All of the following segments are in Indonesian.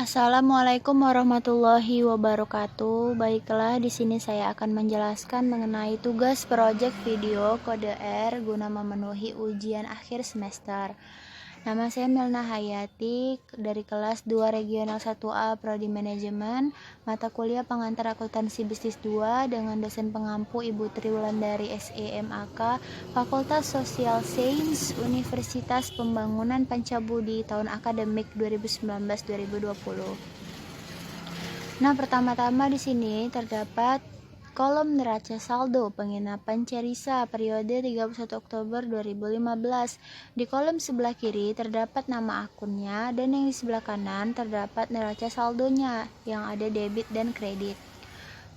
Assalamualaikum warahmatullahi wabarakatuh. Baiklah, di sini saya akan menjelaskan mengenai tugas proyek video kode R guna memenuhi ujian akhir semester. Nama saya Melna Hayati dari kelas 2 Regional 1A Prodi Manajemen, mata kuliah pengantar akuntansi bisnis 2 dengan dosen pengampu Ibu Triwulandari SEMAK, Fakultas Social Science, Universitas Pembangunan Pancabudi tahun akademik 2019-2020. Nah, pertama-tama di sini terdapat kolom neraca saldo penginapan Cerisa periode 31 Oktober 2015. Di kolom sebelah kiri terdapat nama akunnya dan yang di sebelah kanan terdapat neraca saldonya yang ada debit dan kredit.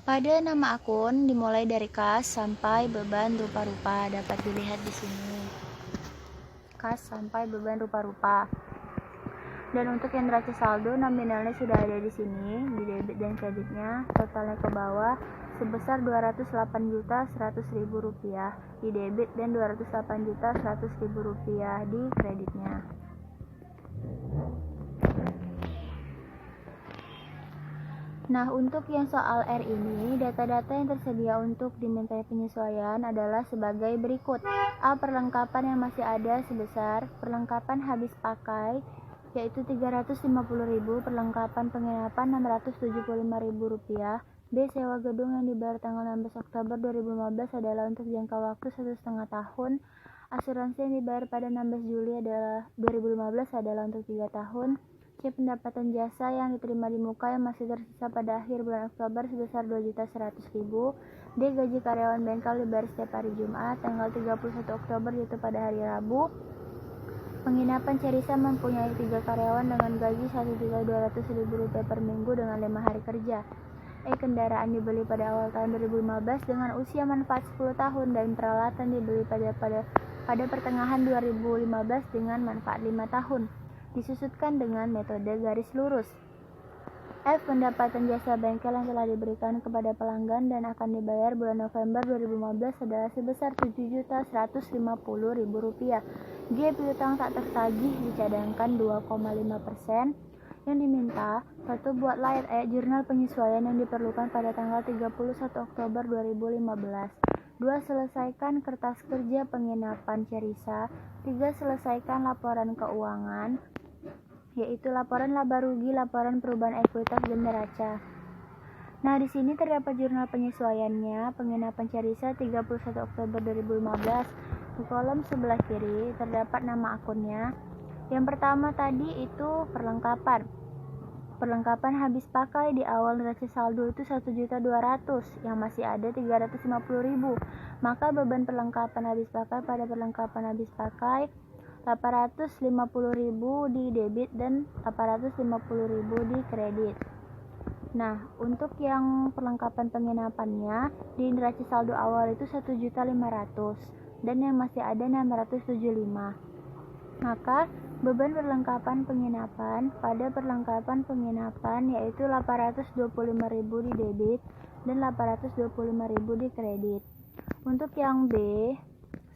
Pada nama akun dimulai dari kas sampai beban rupa-rupa, dapat dilihat di sini. Kas sampai beban rupa-rupa. Dan untuk yang neraca saldo nominalnya sudah ada di sini, di debit dan kreditnya, totalnya ke bawah sebesar Rp208.100.000 di debit dan Rp208.100.000 di kreditnya. Nah, untuk yang soal R ini, data-data yang tersedia untuk dimintai penyesuaian adalah sebagai berikut. A. Perlengkapan yang masih ada sebesar perlengkapan habis pakai yaitu Rp350.000, perlengkapan penginapan Rp675.000. B. Sewa gedung yang dibayar tanggal 16 Oktober 2015 adalah untuk jangka waktu 1,5 tahun. Asuransi yang dibayar pada 16 Juli 2015 adalah untuk 3 tahun. C. Pendapatan jasa yang diterima di muka yang masih tersisa pada akhir bulan Oktober sebesar Rp2.100.000. D. Gaji karyawan bengkel dibayar setiap hari Jumat, tanggal 31 Oktober yaitu pada hari Rabu. Penginapan Cerisa mempunyai 3 karyawan dengan gaji Rp1.200.000 per minggu dengan 5 hari kerja. E. Kendaraan dibeli pada awal tahun 2015 dengan usia manfaat 10 tahun dan peralatan dibeli pada pertengahan 2015 dengan manfaat 5 tahun. Disusutkan dengan metode garis lurus. F. Pendapatan jasa bengkel yang telah diberikan kepada pelanggan dan akan dibayar bulan November 2015 adalah sebesar Rp7.150.000. G. Piutang tak tertagih dicadangkan 2,5%. Yang diminta, 1. Buatlah jurnal penyesuaian yang diperlukan pada tanggal 31 Oktober 2015. 2. Selesaikan kertas kerja penginapan Cerisa. 3. Selesaikan laporan keuangan yaitu laporan laba rugi, laporan perubahan ekuitas dan neraca. Nah, di sini terdapat jurnal penyesuaiannya penginapan Cerisa 31 Oktober 2015. Di kolom sebelah kiri terdapat nama akunnya. Yang pertama tadi itu perlengkapan. Perlengkapan habis pakai di awal neraca saldo itu Rp1.200.000 yang masih ada Rp350.000. Maka beban perlengkapan habis pakai pada perlengkapan habis pakai Rp850.000 di debit dan Rp850.000 di kredit. Nah, untuk yang perlengkapan penginapannya di neraca saldo awal itu Rp1.500.000 dan yang masih ada Rp675.000. Maka beban perlengkapan penginapan pada perlengkapan penginapan yaitu Rp825.000 di debit dan Rp825.000 di kredit. Untuk yang B,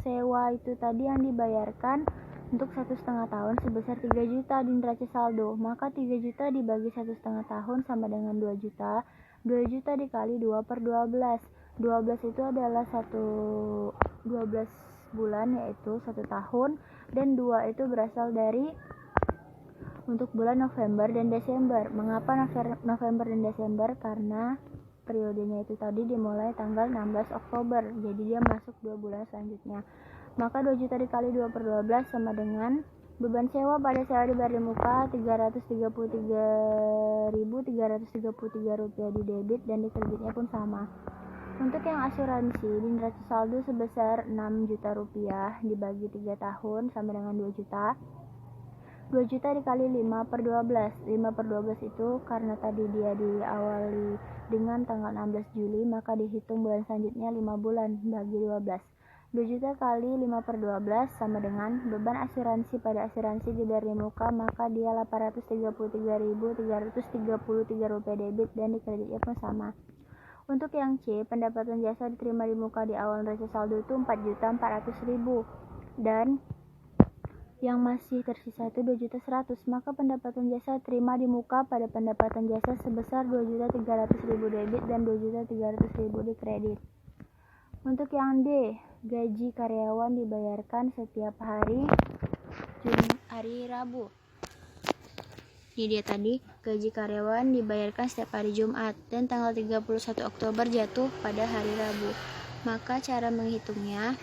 sewa itu tadi yang dibayarkan untuk 1,5 tahun sebesar 3 juta di neraca saldo, maka 3 juta dibagi 1,5 tahun sama dengan 2 juta. 2 juta dikali 2 per 12. 12 itu adalah 12 bulan yaitu 1 tahun, dan 2 itu berasal dari untuk bulan November dan Desember. Mengapa November dan Desember? Karena periodenya itu tadi dimulai tanggal 16 Oktober, jadi dia masuk 2 bulan selanjutnya. Maka 2 juta dikali 2 per 12 sama dengan beban sewa pada sewa dibayar di muka Rp333.333 di debit dan di kreditnya pun sama. Untuk yang asuransi di neraca saldo sebesar Rp6 juta dibagi 3 tahun sama dengan 2 juta. 2 juta dikali 5 per 12. 5 per 12 itu karena tadi dia diawali dengan tanggal 16 Juli, maka dihitung bulan selanjutnya 5 bulan bagi 12. 2 juta kali 5 per 12 sama dengan beban asuransi pada asuransi dibayar di muka, maka dia Rp833.333 debit dan di kreditnya pun sama. Untuk yang C, pendapatan jasa diterima di muka di awal neraca saldo itu Rp4.400.000 dan yang masih tersisa itu 2.100.000, maka pendapatan jasa terima di muka pada pendapatan jasa sebesar 2.300.000 debit dan 2.300.000 di kredit. Untuk yang D, gaji karyawan dibayarkan setiap hari Rabu. Ini dia tadi, gaji karyawan dibayarkan setiap hari Jumat dan tanggal 31 Oktober jatuh pada hari Rabu. Maka cara menghitungnya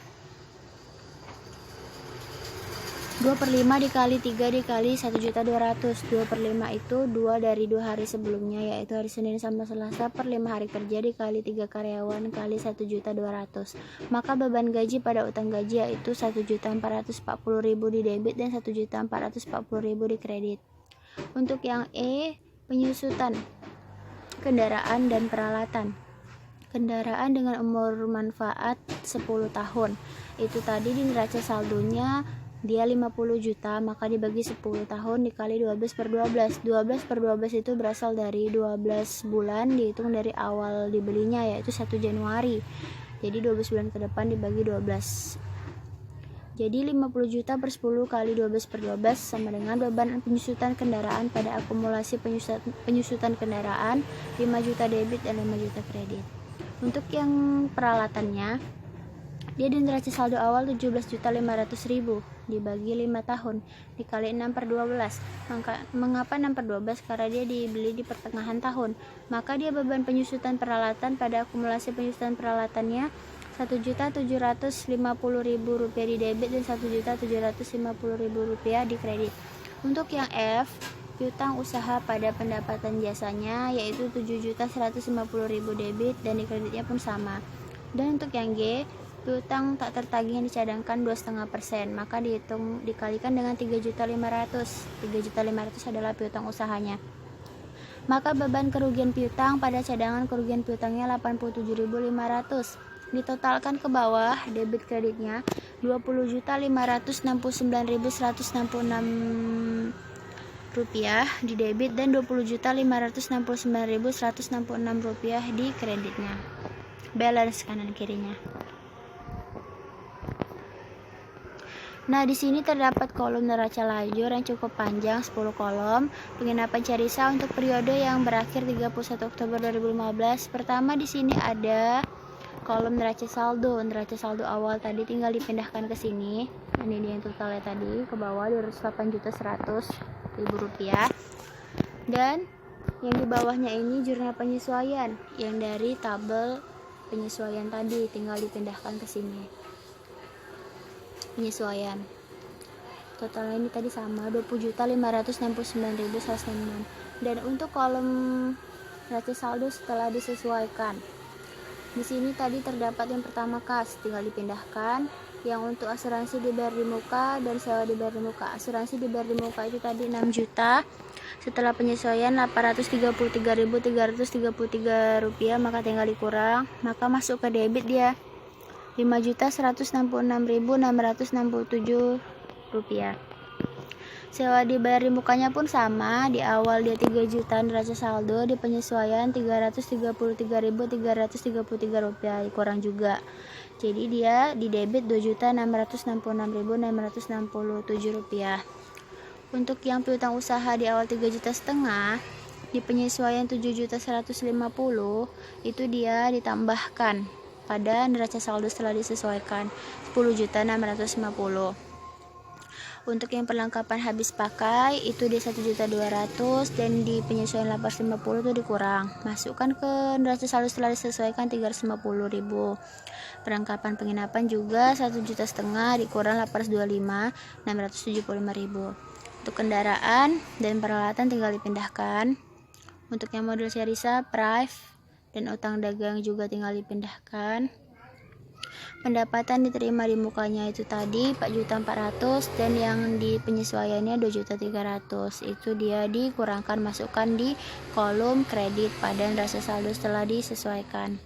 2/5 dikali 3 dikali 1.200.000. 2/5 itu 2 dari 2 hari sebelumnya, yaitu hari Senin sama Selasa per 5 hari kerja dikali 3 karyawan kali 1.200.000. Maka beban gaji pada utang gaji yaitu 1.440.000 di debit dan 1.440.000 di kredit. Untuk yang E, penyusutan kendaraan dan peralatan. Kendaraan dengan umur manfaat 10 tahun. Itu tadi di neraca saldonya dia 50 juta, maka dibagi 10 tahun dikali 12/12. 12/12 itu berasal dari 12 bulan dihitung dari awal dibelinya, yaitu 1 Januari. Jadi 12 bulan ke depan dibagi 12. Jadi 50 juta per 10 kali 12/12 sama dengan beban penyusutan kendaraan pada akumulasi penyusutan kendaraan 5 juta debit dan 5 juta kredit. Untuk yang peralatannya, dia di neraca saldo awal 17.500.000 dibagi 5 tahun dikali 6/12. Mengapa 6/12? Karena dia dibeli di pertengahan tahun. Maka dia beban penyusutan peralatan pada akumulasi penyusutan peralatannya 1.750.000 rupiah di debit dan 1.750.000 rupiah di kredit. Untuk yang F, piutang usaha pada pendapatan jasanya yaitu 7.150.000 debit dan di kreditnya pun sama. Dan untuk yang G, piutang tak tertagih yang dicadangkan 2,5%, maka dihitung dikalikan dengan 3.500.000. 3.500.000 adalah piutang usahanya. Maka beban kerugian piutang pada cadangan kerugian piutangnya 87.500. Ditotalkan ke bawah, debit kreditnya 20.569.166 rupiah di debit dan 20.569.166 rupiah di kreditnya. Balance kanan kirinya. Nah, di sini terdapat kolom neraca lajur yang cukup panjang, 10 kolom. Penginapan Carisa untuk periode yang berakhir 31 Oktober 2015. Pertama di sini ada kolom neraca saldo. Neraca saldo awal tadi tinggal dipindahkan ke sini. Ini dia yang totalnya tadi, ke bawah 208.100.000 rupiah. Dan yang di bawahnya ini jurnal penyesuaian yang dari tabel penyesuaian tadi tinggal dipindahkan ke sini. Penyesuaian totalnya ini tadi sama 20.569.166. Dan untuk kolom neraca saldo setelah disesuaikan, di sini tadi terdapat yang pertama kas, tinggal dipindahkan. Yang untuk asuransi dibayar di muka dan sewa dibayar di muka. Asuransi dibayar di muka itu tadi 6 juta. Setelah penyesuaian 833.333 rupiah, maka tinggal dikurang, maka masuk ke debit dia 5.166.667 rupiah. Sewa dibayar di mukanya pun sama, di awal dia 3 juta neraca saldo, di penyesuaian 333.333 rupiah, kurang juga. Jadi dia di debit 2.666.667 rupiah. Untuk yang piutang usaha di awal 3,5 juta, di penyesuaian 7.150 itu dia ditambahkan pada neraca saldo setelah disesuaikan 10.650. Untuk yang perlengkapan habis pakai itu di 1.200.000 dan di penyesuaian 850 itu dikurang. Masukkan ke neraca saldo setelah disesuaikan 350.000. Perlengkapan penginapan juga 1,5 juta dikurang 825, 675.000. Untuk kendaraan dan peralatan tinggal dipindahkan. Untuk yang model Carisa, Prive dan utang dagang juga tinggal dipindahkan. Pendapatan diterima di mukanya itu tadi 4.400.000 dan yang di penyesuaiannya 2.300.000. Itu dia dikurangkan, masukkan di kolom kredit pada neraca saldo setelah disesuaikan.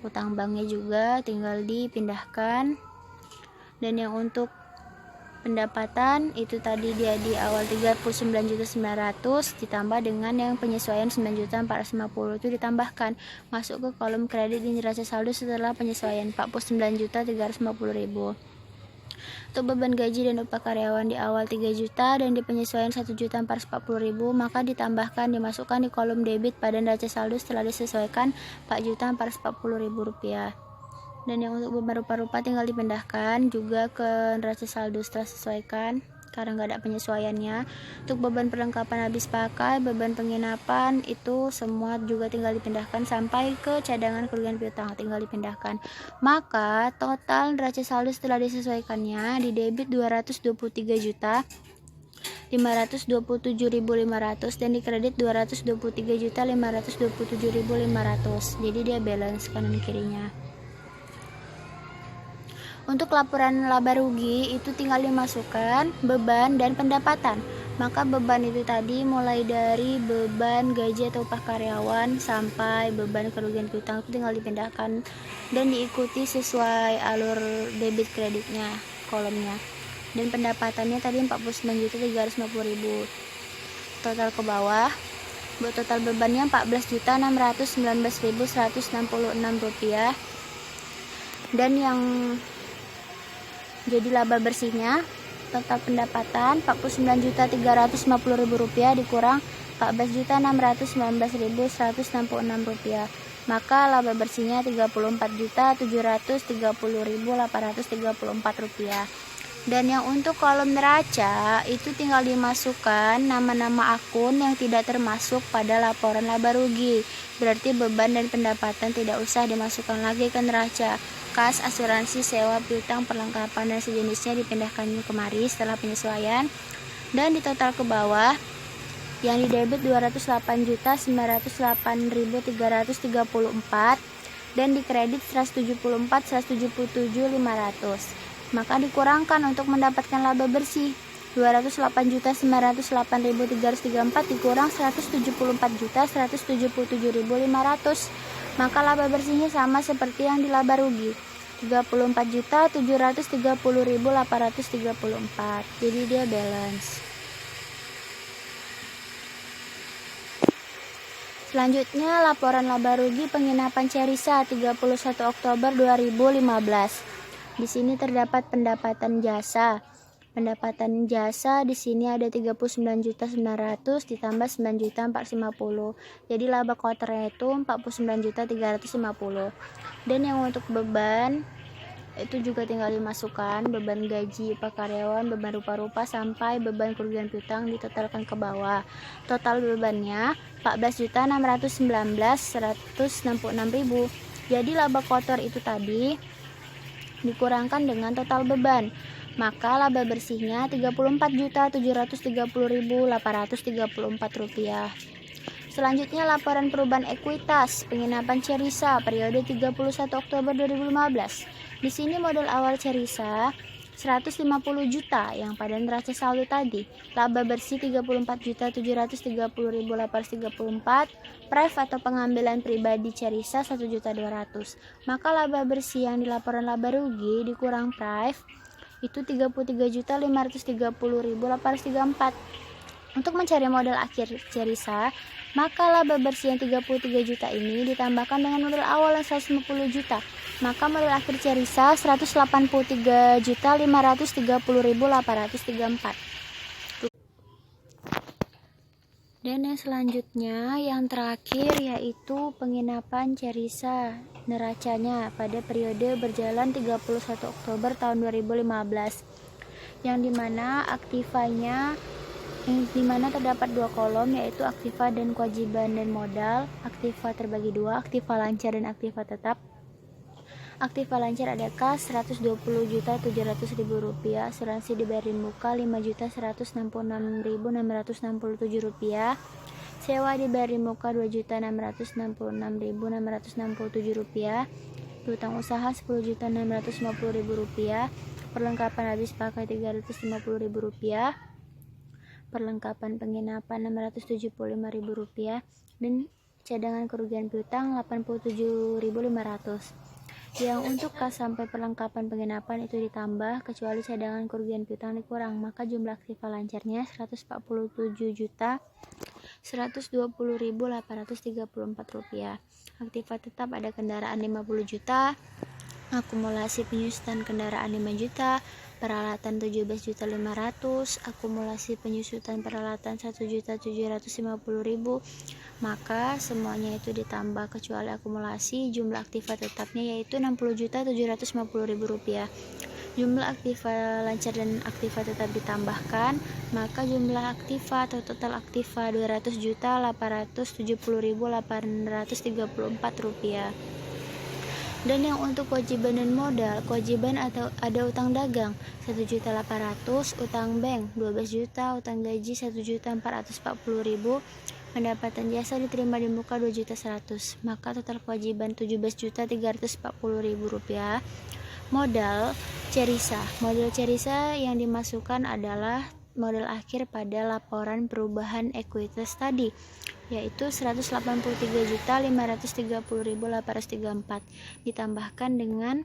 Utang banknya juga tinggal dipindahkan. Dan yang untuk pendapatan itu tadi dia di awal 39.900.000 ditambah dengan yang penyesuaian 9.450 itu ditambahkan, masuk ke kolom kredit di neraca saldo setelah penyesuaian 49.350.000. Untuk beban gaji dan upah karyawan di awal 3 juta dan di penyesuaian 1.440.000, maka ditambahkan dimasukkan di kolom debit pada neraca saldo setelah disesuaikan Rp4.440.000. Dan yang untuk beban rupa-rupa tinggal dipindahkan juga ke neraca saldo setelah disesuaikan karena nggak ada penyesuaiannya. Untuk beban perlengkapan habis pakai, beban penginapan itu semua juga tinggal dipindahkan sampai ke cadangan kerugian piutang, tinggal dipindahkan. Maka total neraca saldo setelah disesuaikannya di debit 223.527.500 dan di kredit 223.527.500. Jadi dia balance kanan kirinya. Untuk laporan laba rugi itu tinggal dimasukkan beban dan pendapatan. Maka beban itu tadi mulai dari beban gaji atau upah karyawan sampai beban kerugian piutang itu tinggal dipindahkan dan diikuti sesuai alur debit kreditnya kolomnya. Dan pendapatannya tadi 49.350.000. Total ke bawah. Buat total bebannya Rp14.619.166. Dan yang jadi laba bersihnya total pendapatan Rp49.350.000 dikurang Rp14.619.166, maka laba bersihnya Rp34.730.834. Dan yang untuk kolom neraca itu tinggal dimasukkan nama-nama akun yang tidak termasuk pada laporan laba rugi. Berarti beban dan pendapatan tidak usah dimasukkan lagi ke neraca. Kas, asuransi, sewa, piutang, perlengkapan dan sejenisnya dipindahkan kemari setelah penyesuaian. Dan di total ke bawah yang di debit 208.908.334 dan di kredit 174.177.500. Maka dikurangkan untuk mendapatkan laba bersih 208.908.334 dikurang 174.177.500. Maka laba bersihnya sama seperti yang di laba rugi 34.730.834. Jadi dia balance. Selanjutnya laporan laba rugi penginapan Cerisa 31 Oktober 2015. Di sini terdapat pendapatan jasa. Pendapatan jasa di sini ada 39.900 ditambah 9.450. Jadi laba kotornya itu 49.350. Dan yang untuk beban itu juga tinggal dimasukkan beban gaji, upah karyawan, beban rupa-rupa sampai beban kerugian piutang ditotalkan ke bawah. Total bebannya 14.619.166.000. Jadi laba kotor itu tadi dikurangkan dengan total beban, maka laba bersihnya Rp34.730.834. Selanjutnya laporan perubahan ekuitas penginapan Cerisa periode 31 Oktober 2015. Di sini modal awal Cerisa 150 juta yang pada neraca saldo tadi. Laba bersih 34.730.834. Pref atau pengambilan pribadi Cerisa 1.200.000. Maka laba bersih yang di laporan laba rugi dikurang pref itu 33.530.834. Untuk mencari modal akhir Cerisa, maka laba bersih yang 33 juta ini ditambahkan dengan modal awal yang 150 juta. Maka modal akhir Cerisa 183.530.834. Dan yang selanjutnya yang terakhir yaitu penginapan Cerisa neracanya pada periode berjalan 31 Oktober tahun 2015, yang dimana aktivanya terdapat dua kolom yaitu aktiva dan kewajiban dan modal. Aktiva terbagi dua, aktiva lancar dan aktiva tetap. Aktiva lancar ada kas Rp120.700.000, asuransi dibayarin muka Rp5.166.667, sewa dibayarin muka Rp2.666.667, piutang usaha Rp10.650.000, perlengkapan habis pakai Rp350.000, perlengkapan penginapan Rp675.000, dan cadangan kerugian piutang Rp87.500. Yang untuk kas sampai perlengkapan penginapan itu ditambah kecuali cadangan kerugian piutang dikurang, maka jumlah aktiva lancarnya Rp147.120.834. Aktiva tetap ada kendaraan 50 juta, akumulasi penyusutan kendaraan 5 juta, peralatan 17.500.000, akumulasi penyusutan peralatan 1.750.000, maka semuanya itu ditambah kecuali akumulasi. Jumlah aktiva tetapnya yaitu Rp60.750.000. Jumlah aktiva lancar dan aktiva tetap ditambahkan, maka jumlah aktiva atau total aktiva Rp200.810.834. Dan yang untuk kewajiban dan modal, kewajiban atau ada utang dagang 1.800.000, utang bank 12 juta, utang gaji 1.440.000, pendapatan jasa diterima di muka 2.100.000, maka total kewajiban Rp17.340.000. Modal Cerisa. Modal Cerisa yang dimasukkan adalah modal akhir pada laporan perubahan ekuitas tadi, yaitu Rp183.530.834 ditambahkan dengan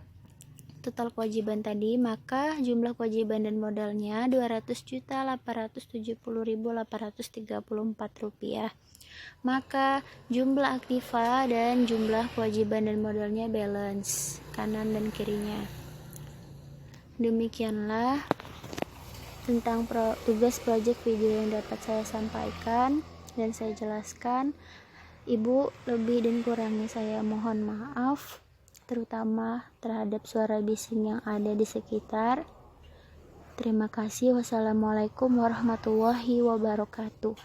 total kewajiban tadi, maka jumlah kewajiban dan modalnya Rp200.870.834. Maka jumlah aktiva dan jumlah kewajiban dan modalnya balance kanan dan kirinya. Demikianlah tentang tugas project video yang dapat saya sampaikan dan saya jelaskan. Ibu lebih dan kurangnya saya mohon maaf, terutama terhadap suara bising yang ada di sekitar. Terima kasih. Wassalamualaikum warahmatullahi wabarakatuh.